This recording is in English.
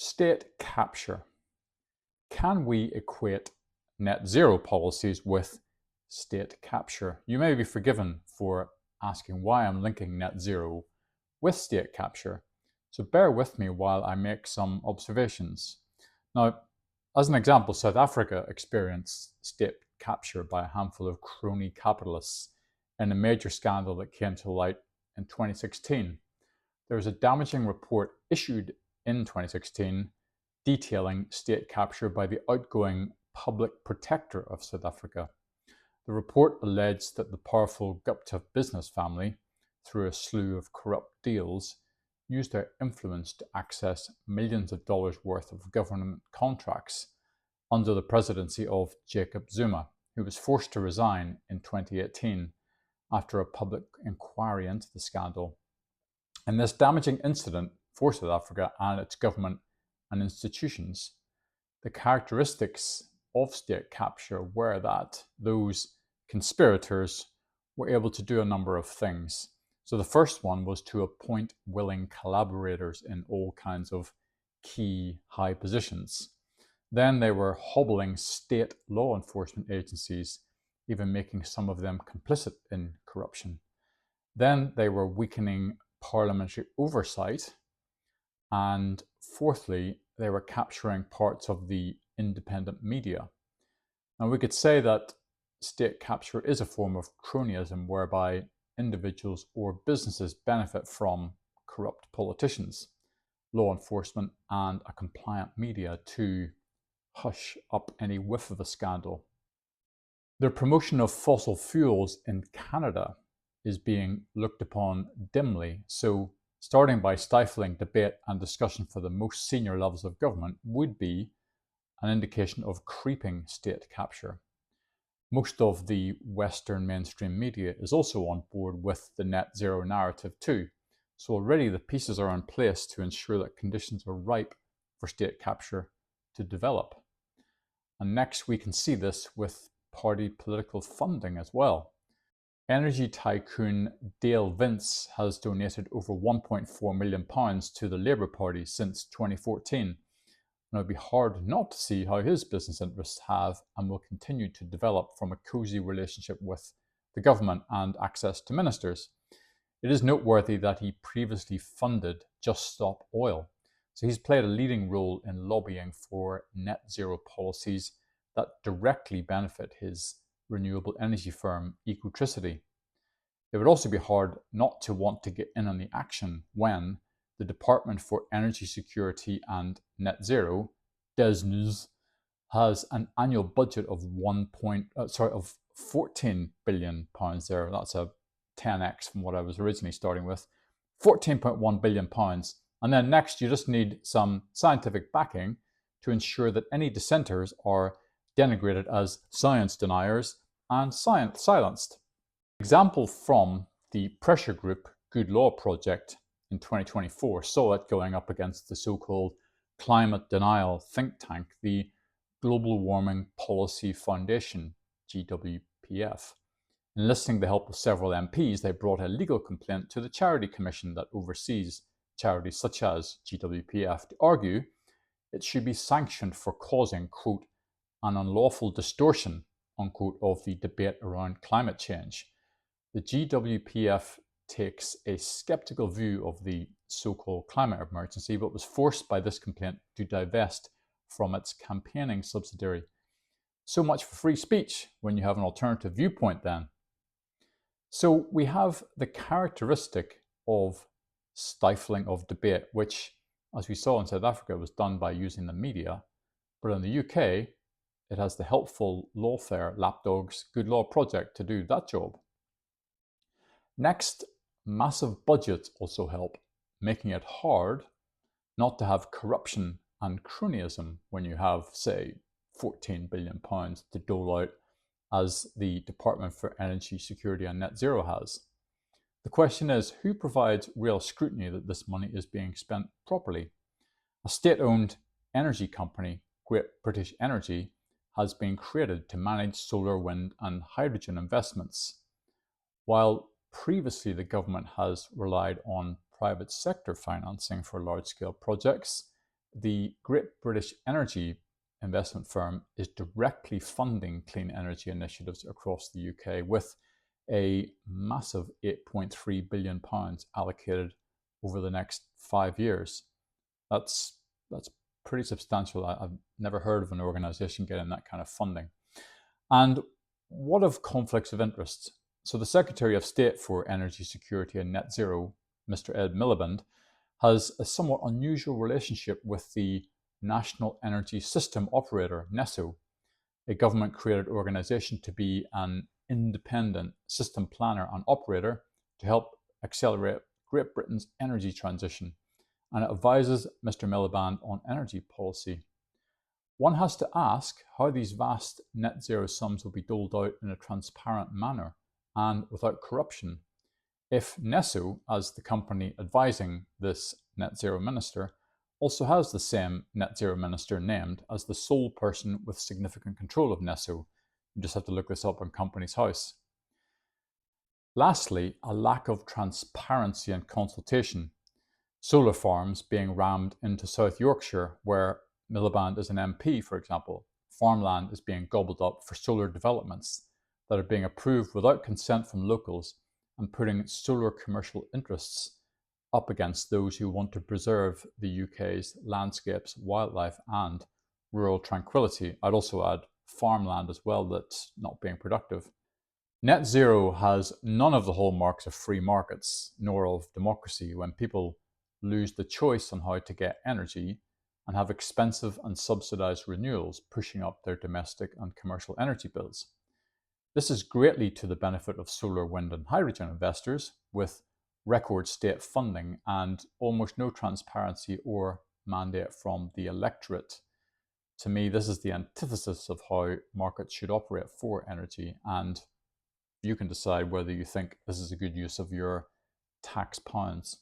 State capture. Can we equate net zero policies with state capture? You may be forgiven for asking why I'm linking net zero with state capture, so bear with me while I make some observations. Now, as an example, South Africa experienced state capture by a handful of crony capitalists in a major scandal that came to light in 2016. There was a damaging report issued in 2016 detailing state capture by the outgoing Public Protector of South Africa. The report alleged that the powerful Gupta business family, through a slew of corrupt deals, used their influence to access millions of dollars worth of government contracts under the presidency of Jacob Zuma, who was forced to resign in 2018 after a public inquiry into the scandal. In this damaging incident for South Africa and its government and institutions, the characteristics of state capture were that those conspirators were able to do a number of things. So the first one was to appoint willing collaborators in all kinds of key high positions. Then they were hobbling state law enforcement agencies, even making some of them complicit in corruption. Then they were weakening parliamentary oversight. And fourthly, they were capturing parts of the independent media. Now, we could say that state capture is a form of cronyism whereby individuals or businesses benefit from corrupt politicians, law enforcement, and a compliant media to hush up any whiff of a scandal. The promotion of fossil fuels in Canada is being looked upon dimly, so starting by stifling debate and discussion for the most senior levels of government would be an indication of creeping state capture. Most of the Western mainstream media is also on board with the net zero narrative too, so already the pieces are in place to ensure that conditions are ripe for state capture to develop. And next we can see this with party political funding as well. Energy tycoon Dale Vince has donated over £1.4 million to the Labour Party since 2014. And it would be hard not to see how his business interests have and will continue to develop from a cosy relationship with the government and access to ministers. It is noteworthy that he previously funded Just Stop Oil, so he's played a leading role in lobbying for net zero policies that directly benefit his renewable energy firm, Equatricity. It would also be hard not to want to get in on the action when the Department for Energy Security and Net Zero, DESNZ, has an annual budget of £14 billion there. That's a 10x from what I was originally starting with. £14.1 billion. And then next, you just need some scientific backing to ensure that any dissenters are denigrated as science deniers and silenced. Example from the pressure group Good Law Project in 2024 saw it going up against the so-called climate denial think tank, the Global Warming Policy Foundation, GWPF. Enlisting the help of several MPs, they brought a legal complaint to the Charity Commission that oversees charities such as GWPF to argue it should be sanctioned for causing, quote, an unlawful distortion, unquote, of the debate around climate change. The GWPF takes a skeptical view of the so-called climate emergency, but was forced by this complaint to divest from its campaigning subsidiary. So much for free speech when you have an alternative viewpoint then. So we have the characteristic of stifling of debate, which, as we saw in South Africa, was done by using the media, but in the UK, it has the helpful lawfare lapdog's Good Law Project to do that job. Next, massive budgets also help, making it hard not to have corruption and cronyism when you have, say, £14 billion to dole out as the Department for Energy Security and Net Zero has. The question is, who provides real scrutiny that this money is being spent properly? A state-owned energy company, Great British Energy, has been created to manage solar, wind and hydrogen investments. While previously the government has relied on private sector financing for large-scale projects, the Great British Energy investment firm is directly funding clean energy initiatives across the UK with a massive £8.3 billion allocated over the next 5 years. That's pretty substantial. I've never heard of an organisation getting that kind of funding. And what of conflicts of interest? So the Secretary of State for Energy Security and Net Zero, Mr. Ed Miliband, has a somewhat unusual relationship with the National Energy System Operator, NESO, a government-created organisation to be an independent system planner and operator to help accelerate Great Britain's energy transition, and it advises Mr. Miliband on energy policy. One has to ask how these vast net zero sums will be doled out in a transparent manner and without corruption. If NESO, as the company advising this net zero minister, also has the same net zero minister named as the sole person with significant control of NESO. You just have to look this up on Companies House. Lastly, a lack of transparency and consultation. Solar farms being rammed into South Yorkshire, where Miliband is an MP, for example. Farmland is being gobbled up for solar developments that are being approved without consent from locals and putting solar commercial interests up against those who want to preserve the UK's landscapes, wildlife and rural tranquility. I'd also add farmland as well that's not being productive. Net zero has none of the hallmarks of free markets, nor of democracy, when people lose the choice on how to get energy and have expensive and subsidised renewals pushing up their domestic and commercial energy bills. This is greatly to the benefit of solar, wind and hydrogen investors, with record state funding and almost no transparency or mandate from the electorate. To me, this is the antithesis of how markets should operate for energy, and you can decide whether you think this is a good use of your tax pounds.